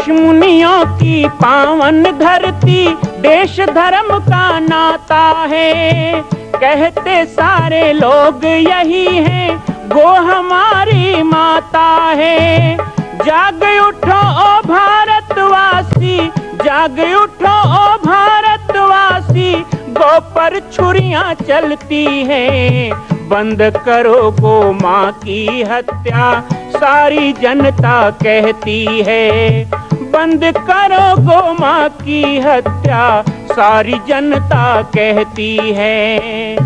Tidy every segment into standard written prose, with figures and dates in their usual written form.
ऋषि मुनियों की पावन धरती, देश धर्म का नाता है। कहते सारे लोग यही हैं, गो हमारी माता है। जाग उठो ओ भारतवासी, जाग उठो ओ भारतवासी, गो पर छुरियां चलती हैं। बंद करो गो माँ की हत्या, सारी जनता कहती है। बंद करो गो माँ की हत्या, सारी जनता कहती है।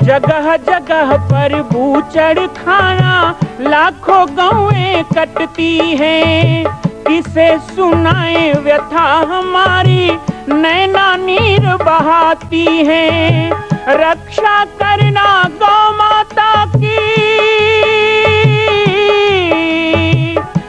जगह जगह पर बूचड़ खाना, लाखों गौएं कटती हैं। किसे सुनाए व्यथा हमारी, नैना नीर बहाती हैं। रक्षा करना गौ माता की,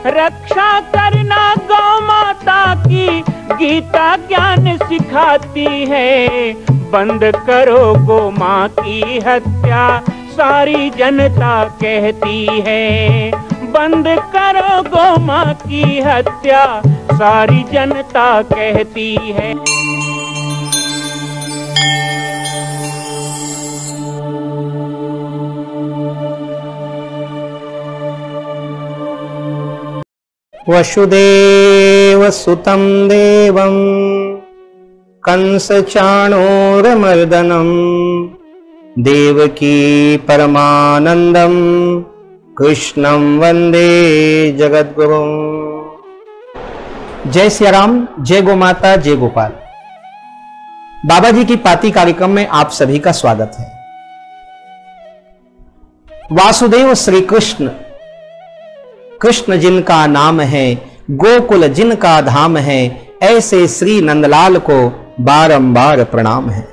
रक्षा करना गौ माता की, गीता ज्ञान सिखाती है। बंद करो गो माँ की हत्या, सारी जनता कहती है। बंद करो गो माँ की हत्या, सारी जनता कहती है। वसुदेव सुतं देवं कंस चाणूरमर्दनम, देवकी परमानंदम, कृष्णं वंदे जगद्गुरुं। जय सिया राम, जय गो माता, जय गोपाल। बाबा जी की पाती कार्यक्रम में आप सभी का स्वागत है। वासुदेव श्री कृष्ण, कृष्ण जिनका नाम है, गोकुल जिनका धाम है, ऐसे श्री नंदलाल को बारंबार प्रणाम है।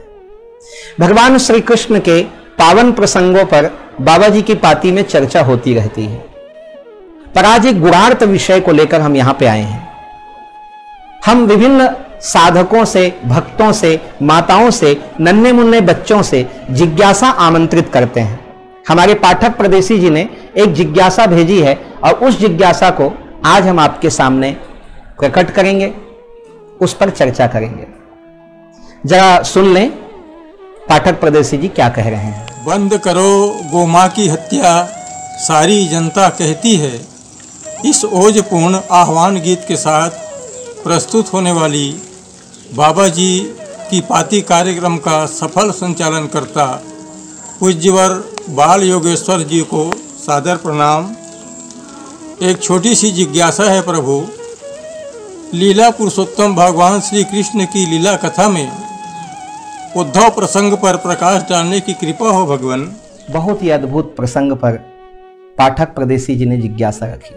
भगवान श्री कृष्ण के पावन प्रसंगों पर बाबा जी की पाती में चर्चा होती रहती है, पर आज एक गुणार्थ विषय को लेकर हम यहां पे आए हैं। हम विभिन्न साधकों से, भक्तों से, माताओं से, नन्हे मुन्ने बच्चों से जिज्ञासा आमंत्रित करते हैं। हमारे पाठक प्रदेशी जी ने एक जिज्ञासा भेजी है और उस जिज्ञासा को आज हम आपके सामने प्रकट करेंगे, उस पर चर्चा करेंगे। जरा सुन लें पाठक प्रदेशी जी क्या कह रहे हैं। बंद करो गोमाँ की हत्या, सारी जनता कहती है। इस ओजपूर्ण आह्वान गीत के साथ प्रस्तुत होने वाली बाबा जी की पाती कार्यक्रम का सफल संचालन करता पूज्यवर बाल योगेश्वर जी को सादर प्रणाम। एक छोटी सी जिज्ञासा है प्रभु, लीला पुरुषोत्तम भगवान श्री कृष्ण की लीला कथा में उद्धव प्रसंग पर प्रकाश डालने की कृपा हो भगवान। बहुत ही अद्भुत प्रसंग पर पाठक प्रदेशी जी ने जिज्ञासा रखी।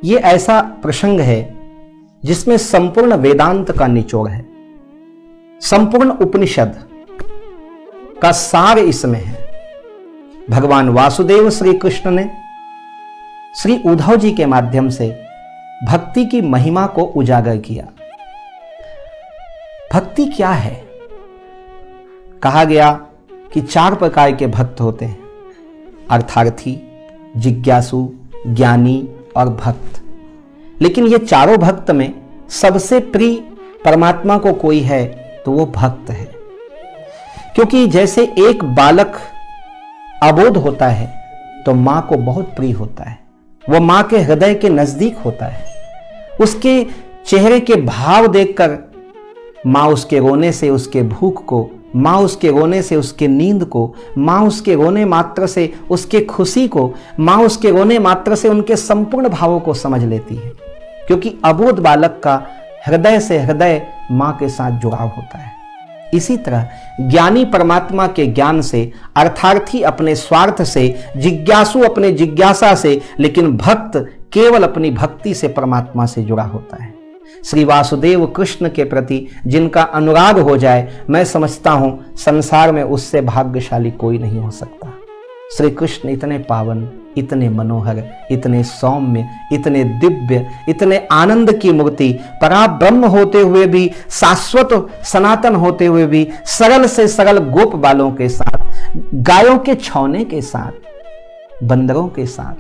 ये ऐसा प्रसंग है जिसमें संपूर्ण वेदांत का निचोड़ है, संपूर्ण उपनिषद का सार इसमें है। भगवान वासुदेव श्री कृष्ण ने श्री उद्धव जी के माध्यम से भक्ति की महिमा को उजागर किया। भक्ति क्या है? कहा गया कि 4 प्रकार के भक्त होते हैं, अर्थार्थी, जिज्ञासु, ज्ञानी और भक्त। लेकिन ये चारों भक्त में सबसे प्रिय परमात्मा को कोई है तो वो भक्त है। क्योंकि जैसे एक बालक अबोध होता है तो मां को बहुत प्रिय होता है, वो मां के हृदय के नजदीक होता है। उसके चेहरे के भाव देखकर मां उसके रोने से उसके भूख को, मां उसके रोने से उसके नींद को, मां उसके रोने मात्र से उसके खुशी को, मां उसके रोने मात्र से उनके संपूर्ण भावों को समझ लेती है। क्योंकि अबोध बालक का हृदय से हृदय मां के साथ जुड़ाव होता है। इसी तरह ज्ञानी परमात्मा के ज्ञान से, अर्थार्थी अपने स्वार्थ से, जिज्ञासु अपने जिज्ञासा से, लेकिन भक्त केवल अपनी भक्ति से परमात्मा से जुड़ा होता है। श्री वासुदेव कृष्ण के प्रति जिनका अनुराग हो जाए, मैं समझता हूं संसार में उससे भाग्यशाली कोई नहीं हो सकता। श्री कृष्ण इतने पावन, इतने मनोहर, इतने सौम्य, इतने दिव्य, इतने आनंद की मूर्ति, पराब्रह्म होते हुए भी, शाश्वत सनातन होते हुए भी, सरल से सरल गोप बालों के साथ, गायों के छौने के साथ, बंदरों के साथ,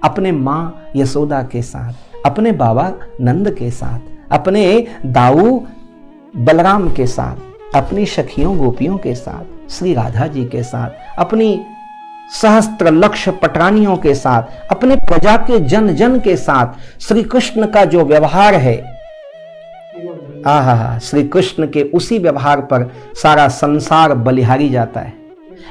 अपने माँ यशोदा के साथ, अपने बाबा नंद के साथ, अपने दाऊ बलराम के साथ, अपनी सखियों गोपियों के साथ, श्री राधा जी के साथ, अपनी सहस्त्र लक्ष पटरानियों के साथ, अपने प्रजा के जन जन के साथ श्री कृष्ण का जो व्यवहार है, आहा, श्री कृष्ण के उसी व्यवहार पर सारा संसार बलिहारी जाता है।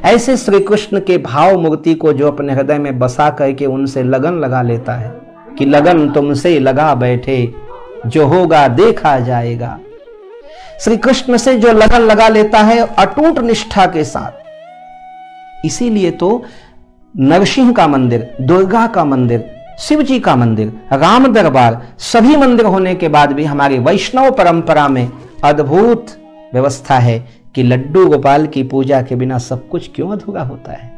ऐसे श्री कृष्ण के भाव मूर्ति को जो अपने हृदय में बसा करके उनसे लगन लगा लेता है कि लगन तुमसे लगा बैठे, जो होगा देखा जाएगा। श्री कृष्ण से जो लगन लगा लेता है अटूट निष्ठा के साथ, इसीलिए तो नरसिंह का मंदिर, दुर्गा का मंदिर, शिव जी का मंदिर, राम दरबार, सभी मंदिर होने के बाद भी हमारी वैष्णव परंपरा में अद्भुत व्यवस्था है कि लड्डू गोपाल की पूजा के बिना सब कुछ क्यों अधूरा होता है।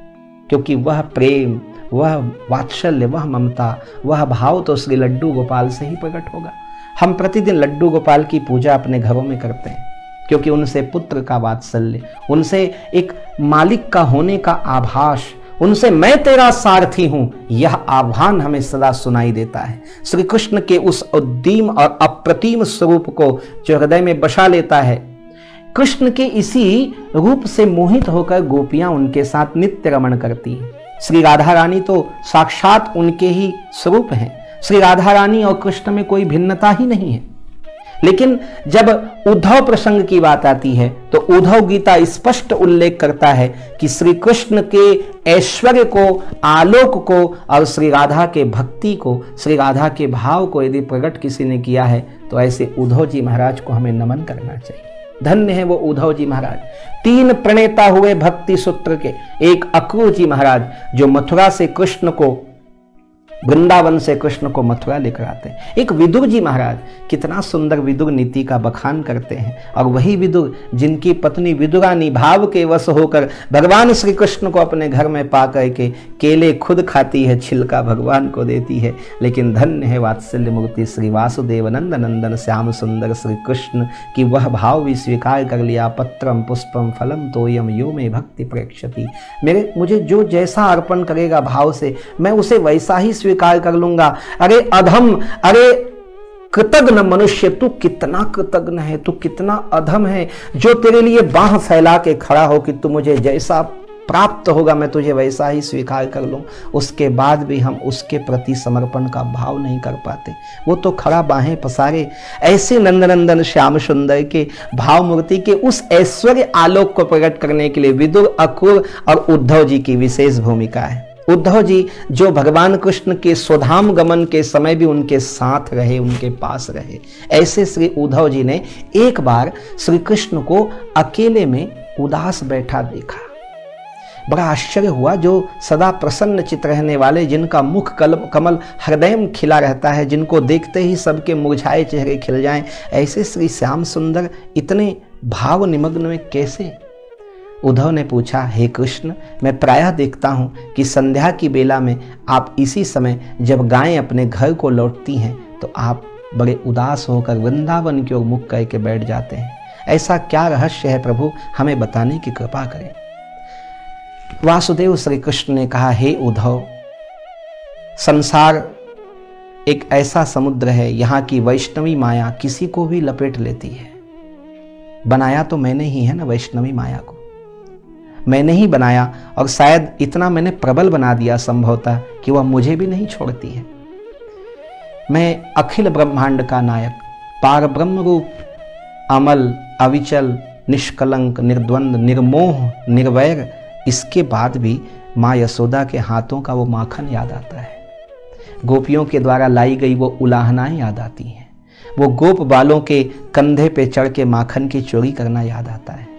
क्योंकि वह प्रेम, वह वात्सल्य, वह ममता, वह भाव तो श्री लड्डू गोपाल से ही प्रकट होगा। हम प्रतिदिन लड्डू गोपाल की पूजा अपने घरों में करते हैं क्योंकि उनसे पुत्र का वात्सल्य, उनसे एक मालिक का होने का आभास, उनसे मैं तेरा सारथी हूं, यह आह्वान हमें सदा सुनाई देता है। श्री कृष्ण के उस उद्दीम और अप्रतिम स्वरूप को जो हृदय में बसा लेता है, कृष्ण के इसी रूप से मोहित होकर गोपियां उनके साथ नित्य रमण करती हैं। श्री राधा रानी तो साक्षात उनके ही स्वरूप हैं। श्री राधा रानी और कृष्ण में कोई भिन्नता ही नहीं है। लेकिन जब उद्धव प्रसंग की बात आती है तो उद्धव गीता स्पष्ट उल्लेख करता है कि श्री कृष्ण के ऐश्वर्य को, आलोक को और श्री राधा के भक्ति को, श्री राधा के भाव को यदि प्रकट किसी ने किया है तो ऐसे उद्धव जी महाराज को हमें नमन करना चाहिए। धन्य है वो उद्धव जी महाराज, तीन प्रणेता हुए भक्ति सूत्र के। एक अक्रूर जी महाराज जो मथुरा से कृष्ण को, वृंदावन से कृष्ण को मथुरा लेकर आते हैं। एक विदुर जी महाराज, कितना सुंदर विदुर नीति का बखान करते हैं। और वही विदुर जिनकी पत्नी विदुरानी भाव के वश होकर भगवान श्री कृष्ण को अपने घर में पा करके केले खुद खाती है, छिलका भगवान को देती है। लेकिन धन्य है वात्सल्य मूर्ति श्री वासुदेव नंद नंदन श्याम सुंदर श्री कृष्ण की वह भाव भी स्वीकार कर लिया। पत्रम पुष्पम फलम तोयम यो में भक्ति प्रेक्षति, मुझे जो जैसा अर्पण करेगा भाव से मैं उसे वैसा ही स्वीकार कर लूंगा। अरे अधम, अरे कृतज्ञ मनुष्य, तू कितना कृतज्ञ है, तू कितना अधम है जो तेरे लिए बाह फैला के खड़ा हो कि तू मुझे जैसा प्राप्त होगा मैं तुझे वैसा ही स्वीकार कर लूं। उसके बाद भी हम उसके प्रति समर्पण का भाव नहीं कर पाते। वो तो खड़ा बाहें पसारे। ऐसे नंदनंदन श्याम सुंदर के भाव मूर्ति के उस ऐश्वर्य आलोक को प्रकट करने के लिए विदुर, अक्रूर और उद्धव जी की विशेष भूमिका है। उद्धव जी जो भगवान कृष्ण के स्वधाम गमन के समय भी उनके साथ रहे, उनके पास रहे। ऐसे श्री उद्धव जी ने एक बार श्री कृष्ण को अकेले में उदास बैठा देखा। बड़ा आश्चर्य हुआ। जो सदा प्रसन्न चित्त रहने वाले, जिनका मुख कमल हृदय में खिला रहता है, जिनको देखते ही सबके मुरझाए चेहरे खिल जाएं, ऐसे श्री श्याम सुंदर इतने भाव निमग्न में कैसे? उद्धव ने पूछा, हे कृष्ण, मैं प्रायः देखता हूँ कि संध्या की बेला में आप इसी समय जब गायें अपने घर को लौटती हैं तो आप बड़े उदास होकर वृंदावन की ओर मुख करके बैठ जाते हैं। ऐसा क्या रहस्य है प्रभु, हमें बताने की कृपा करें। वासुदेव श्री कृष्ण ने कहा, हे उद्धव, संसार एक ऐसा समुद्र है, यहाँ की वैष्णवी माया किसी को भी लपेट लेती है। बनाया तो मैंने ही है ना वैष्णवी माया को, मैंने ही बनाया और शायद इतना मैंने प्रबल बना दिया संभवतः कि वह मुझे भी नहीं छोड़ती है। मैं अखिल ब्रह्मांड का नायक, पार ब्रह्म रूप, अमल, अविचल, निष्कलंक, निर्द्वंद, निर्मोह, निर्वैर, इसके बाद भी माँ यशोदा के हाथों का वो माखन याद आता है। गोपियों के द्वारा लाई गई वो उलाहनाएं याद आती हैं। वो गोप बालों के कंधे पे चढ़ के माखन की चोरी करना याद आता है।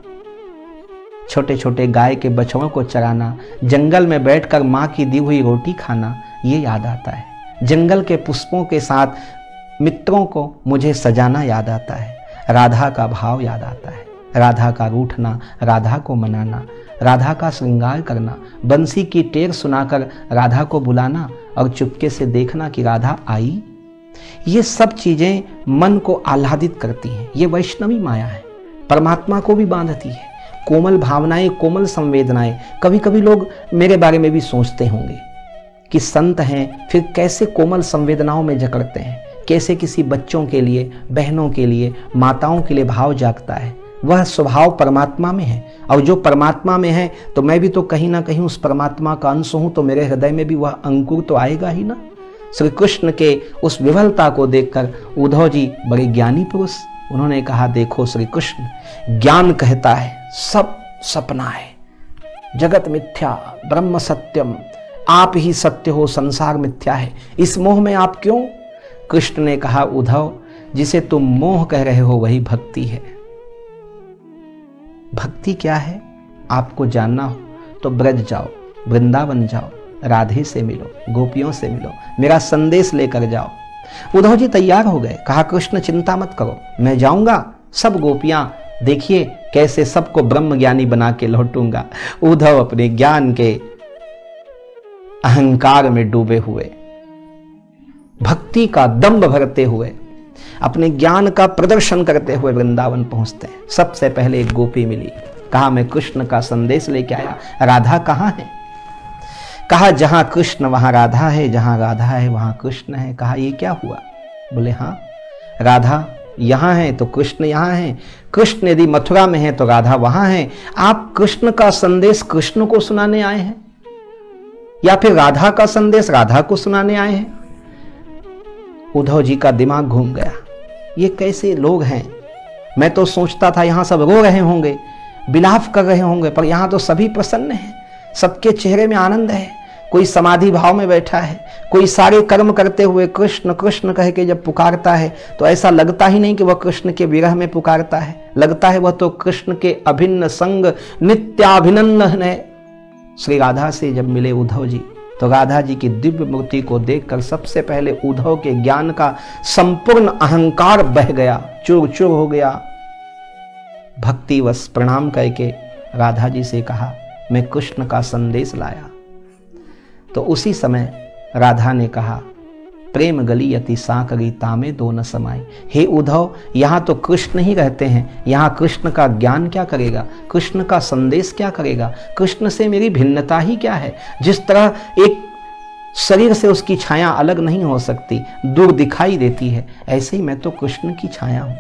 छोटे छोटे गाय के बछड़ों को चराना, जंगल में बैठकर माँ की दी हुई रोटी खाना, ये याद आता है। जंगल के पुष्पों के साथ मित्रों को मुझे सजाना याद आता है। राधा का भाव याद आता है, राधा का रूठना, राधा को मनाना, राधा का श्रृंगार करना, बंसी की टेर सुनाकर राधा को बुलाना और चुपके से देखना कि राधा आई, ये सब चीजें मन को आह्लादित करती हैं। ये वैष्णवी माया है, परमात्मा को भी बांधती है। कोमल भावनाएं, कोमल संवेदनाएं। कभी कभी लोग मेरे बारे में भी सोचते होंगे कि संत हैं फिर कैसे कोमल संवेदनाओं में जकड़ते हैं, कैसे किसी बच्चों के लिए, बहनों के लिए, माताओं के लिए भाव जागता है। वह स्वभाव परमात्मा में है, और जो परमात्मा में है तो मैं भी तो कहीं ना कहीं उस परमात्मा का अंश हूं, तो मेरे हृदय में भी वह अंकुर तो आएगा ही ना। श्री कृष्ण के उस विफलता को देखकर उद्धव जी बड़े ज्ञानी पुरुष, उन्होंने कहा देखो श्री कृष्ण, ज्ञान कहता है सब सपना है, जगत मिथ्या, ब्रह्म सत्यम, आप ही सत्य हो, संसार मिथ्या है, इस मोह में आप क्यों? कृष्ण ने कहा उद्धव, जिसे तुम मोह कह रहे हो वही भक्ति है। भक्ति क्या है आपको जानना हो तो ब्रज जाओ, वृंदावन जाओ, राधे से मिलो, गोपियों से मिलो, मेरा संदेश लेकर जाओ। उद्धव जी तैयार हो गए, कहा कृष्ण चिंता मत करो, मैं जाऊंगा, सब गोपियां देखिए कैसे सबको ब्रह्म ज्ञानी बना के लौटूंगा। उद्धव अपने ज्ञान के अहंकार में डूबे हुए, भक्ति का दंभ भरते हुए, अपने ज्ञान का प्रदर्शन करते हुए वृंदावन पहुंचते हैं। सबसे पहले एक गोपी मिली, कहा मैं कृष्ण का संदेश लेके आया, राधा कहाँ है? कहा जहां कृष्ण वहां राधा है, जहां राधा है वहां कृष्ण है। कहा ये क्या हुआ? बोले हाँ, राधा यहां है तो कृष्ण यहां है, कृष्ण यदि मथुरा में है तो राधा वहां है। आप कृष्ण का संदेश कृष्ण को सुनाने आए हैं या फिर राधा का संदेश राधा को सुनाने आए हैं? उद्धव जी का दिमाग घूम गया, ये कैसे लोग हैं? मैं तो सोचता था यहां सब रो रहे होंगे, विलाप कर रहे होंगे, पर यहां तो सभी प्रसन्न हैं, सबके चेहरे में आनंद है। कोई समाधि भाव में बैठा है, कोई सारे कर्म करते हुए कृष्ण कृष्ण कह के जब पुकारता है तो ऐसा लगता ही नहीं कि वह कृष्ण के विरह में पुकारता है, लगता है वह तो कृष्ण के अभिन्न संग नित्याभिनंदन है। श्री राधा से जब मिले उद्धव जी तो राधा जी की दिव्य मूर्ति को देखकर सबसे पहले उद्धव के ज्ञान का संपूर्ण अहंकार बह गया, चूर चूर हो गया। भक्तिवश प्रणाम करके राधा जी से कहा मैं कृष्ण का संदेश लाया। तो उसी समय राधा ने कहा प्रेम गली अति साकरी तामे दो न समाई। हे उद्धव, यहाँ तो कृष्ण ही रहते हैं, यहाँ कृष्ण का ज्ञान क्या करेगा, कृष्ण का संदेश क्या करेगा, कृष्ण से मेरी भिन्नता ही क्या है? जिस तरह एक शरीर से उसकी छाया अलग नहीं हो सकती, दूर दिखाई देती है, ऐसे ही मैं तो कृष्ण की छाया हूँ,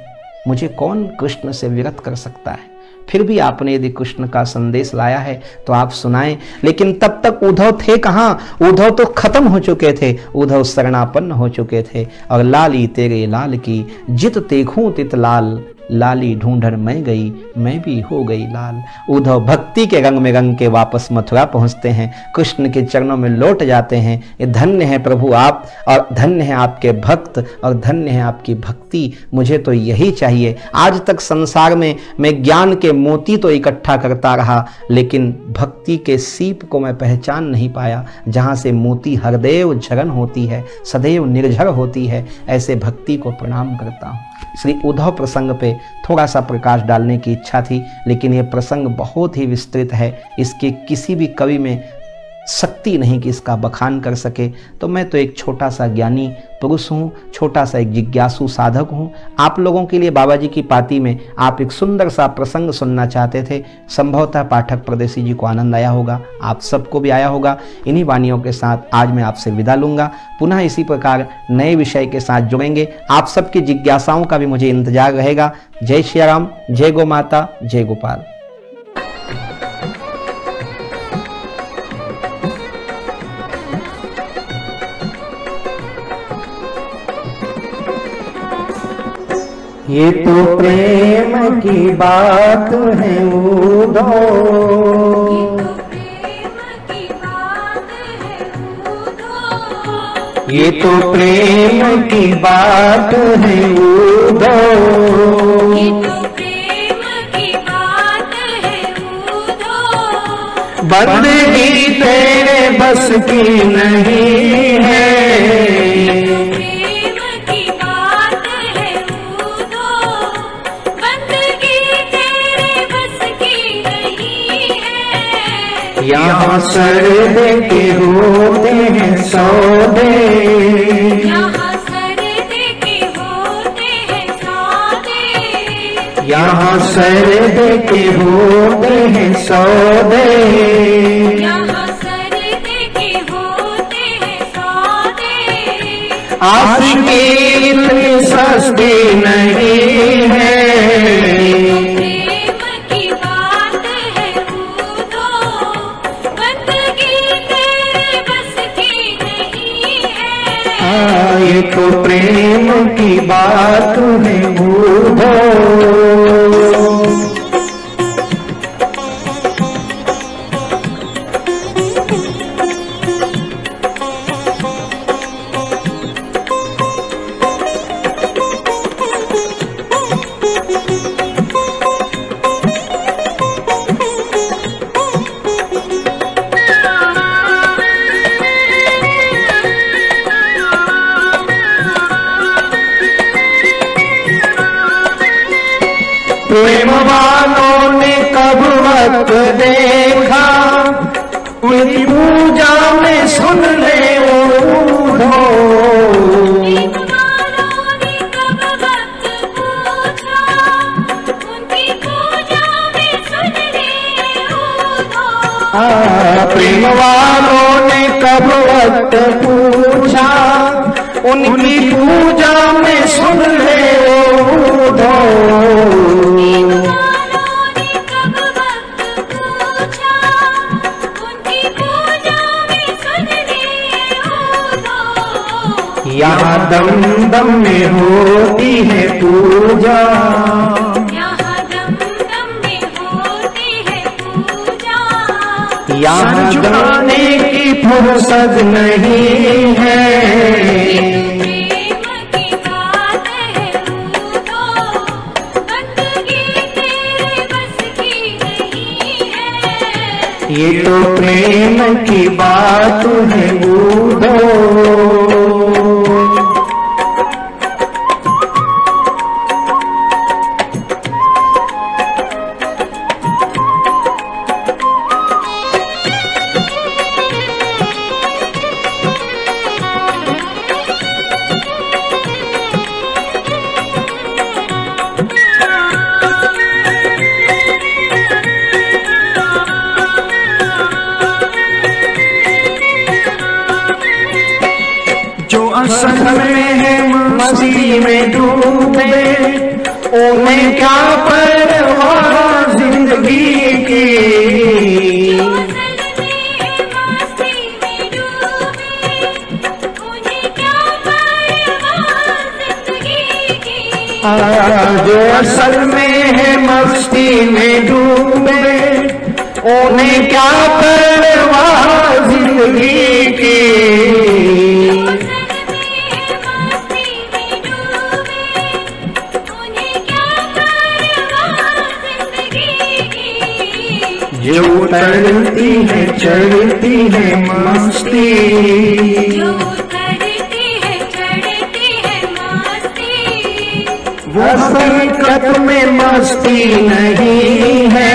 मुझे कौन कृष्ण से विरत कर सकता है? फिर भी आपने यदि कृष्ण का संदेश लाया है तो आप सुनाएं। लेकिन तब तक उद्धव थे कहाँ? उद्धव तो खत्म हो चुके थे, उद्धव शरणापन्न हो चुके थे। और लाली तेरे लाल की जित देखूं तित लाल, लाली ढूंढर मैं गई, मैं भी हो गई लाल। उद्धव भक्ति के रंग में रंग के वापस मथुरा पहुंचते हैं, कृष्ण के चरणों में लौट जाते हैं। ये धन्य है प्रभु आप, और धन्य है आपके भक्त, और धन्य है आपकी भक्ति। मुझे तो यही चाहिए। आज तक संसार में मैं ज्ञान के मोती तो इकट्ठा करता रहा, लेकिन भक्ति के सीप को मैं पहचान नहीं पाया, जहां से मोती हरदेव झरन होती है, सदैव निर्झर होती है। ऐसे भक्ति को प्रणाम करता हूँ। श्री उद्धव प्रसंग पे थोड़ा सा प्रकाश डालने की इच्छा थी, लेकिन यह प्रसंग बहुत ही विस्तृत है, इसके किसी भी कवि में शक्ति नहीं कि इसका बखान कर सके। तो मैं तो एक छोटा सा ज्ञानी पुरुष हूँ, छोटा सा एक जिज्ञासु साधक हूँ। आप लोगों के लिए बाबा जी की पाती में आप एक सुंदर सा प्रसंग सुनना चाहते थे। संभवतः पाठक परदेसी जी को आनंद आया होगा, आप सबको भी आया होगा। इन्हीं वाणियों के साथ आज मैं आपसे विदा लूँगा। पुनः इसी प्रकार नए विषय के साथ जुड़ेंगे। आप सबकी जिज्ञासाओं का भी मुझे इंतजार रहेगा। जय श्री राम, जय गो माता, जय गोपाल। ये तो प्रेम की बात है उद्धव, ये तो प्रेम की बात है उद्धव, ये तो प्रेम की बात है उद्धव। बंदगी तेरे बस की नहीं है, यहाँ सर्द के होते हैं सौदे, यहाँ सर्द के होते हैं सौदे, यहाँ सर्द के होते हैं सौदे, यहाँ सर्द के होते हैं सौदे। आशिकी इतनी सस्ती नहीं है, प्रेम की बात है उदो, बंदगी तेरे बस की नहीं है। ये तो प्रेम की बात है बूढ़ो। प्रेम वालों ने कब वक्त देखा, उनकी पूजा में सुन ले ओढ़ो। प्रेम वालों ने कब वक्त पूछा, उनकी पूजा में सुन ले उदो। प्रेम वालों ने कब वक्त पूछा, उनकी पूजा में सुन ले ओढ़ो। प्रेम वालों ने कब वक्त पूछा, उनकी पूजा में सुन ले उदो। यहाँ दम दम में होती है पूजा, यहाँ दम दम में होती है पूजा। यहाँ झुकाने की फुर्सत नहीं है। प्रेम की बात है उदो, बंदगी तेरे बस की नहीं है। ये तो प्रेम की बात है बूढ़ो। जो असल में है मस्ती में डूबे, उन्हें क्या परवाह जिंदगी की। जो असल में है मस्ती में डूबे, उन्हें क्या परवाह जिंदगी की। जो असल में है मस्ती में डूबे, उन्हें क्या परवाह जिंदगी की। जो उतरती है चढ़ती है मस्ती, जो उतरती है चढ़ती है मस्ती। वो हकीकत में मस्ती नहीं है।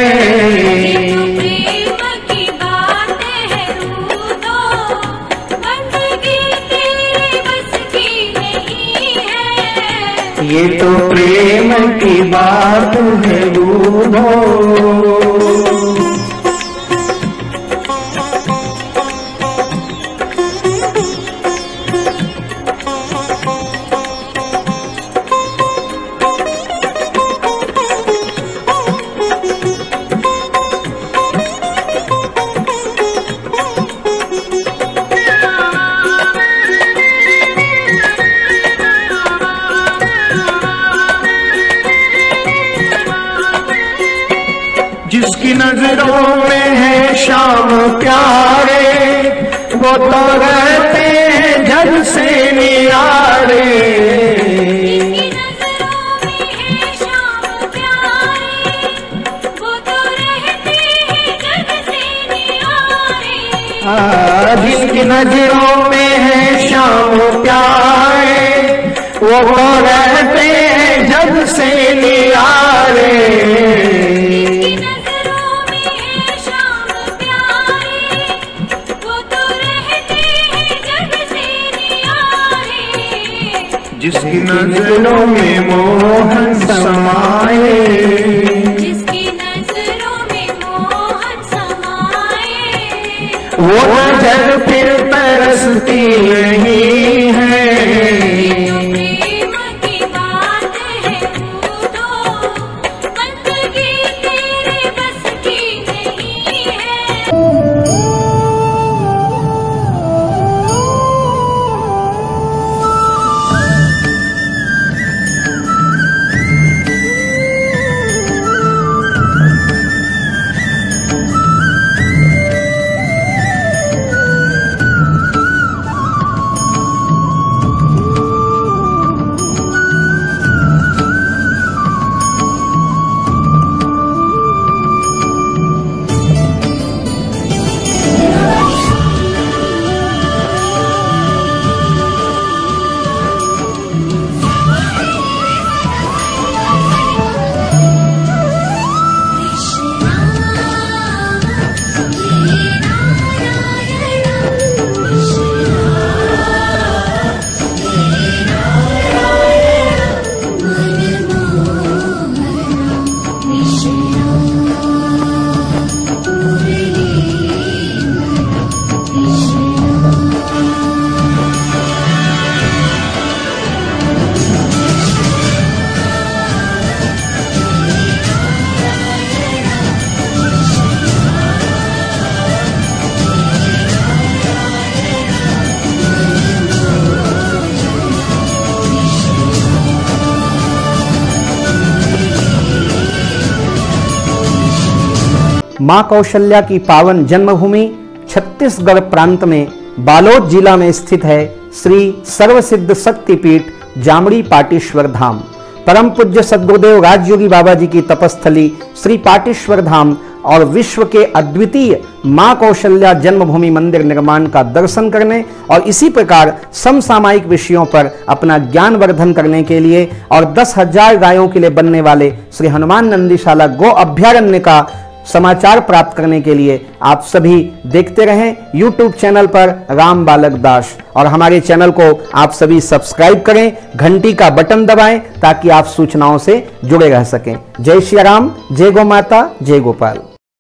तो प्रेम की बात है उदो, बंदगी तेरे बस की नहीं है। ये तो प्रेम की बात है बूढ़ो। जिसकी नजरों में है शाम प्यारे, वो तो रहते हैं जग से निरारे। जिसकी नजरों में है शाम प्यारे, वो तो रहते हैं जग से निरारे। जिसकी नजरों में है शाम प्यारे, वो तो रहते हैं जग से निरारे। जिसकी नजरों में है शाम प्यारे, जिसकी नजरों में मोहन समाए, जिसकी नजरों में मोहन समाए, वो नजर फिर तरसती नहीं है। प्रेम की बात है तो बंदगी तेरे बस की नहीं है। मां कौशल्या की पावन जन्मभूमि छत्तीसगढ़ प्रांत में बालोद जिला में स्थित है श्री सर्वसिद्ध शक्तिपीठ जामड़ी पाटेश्वर धाम। परम पूज्य सद्गुरुदेव राजयोगी बाबा जी की तपस्थली श्री पाटेश्वर धाम और विश्व के अद्वितीय मां कौशल्या जन्मभूमि मंदिर निर्माण का दर्शन करने और इसी प्रकार समसामयिक विषयों पर अपना ज्ञान वर्धन करने के लिए और 10,000 गायों के लिए बनने वाले श्री हनुमान नंदीशाला गो अभ्यारण्य का समाचार प्राप्त करने के लिए आप सभी देखते रहें YouTube चैनल पर राम बालक दास, और हमारे चैनल को आप सभी सब्सक्राइब करें, घंटी का बटन दबाएं ताकि आप सूचनाओं से जुड़े रह सकें। जय श्री राम, जय गौ माता, जय गोपाल।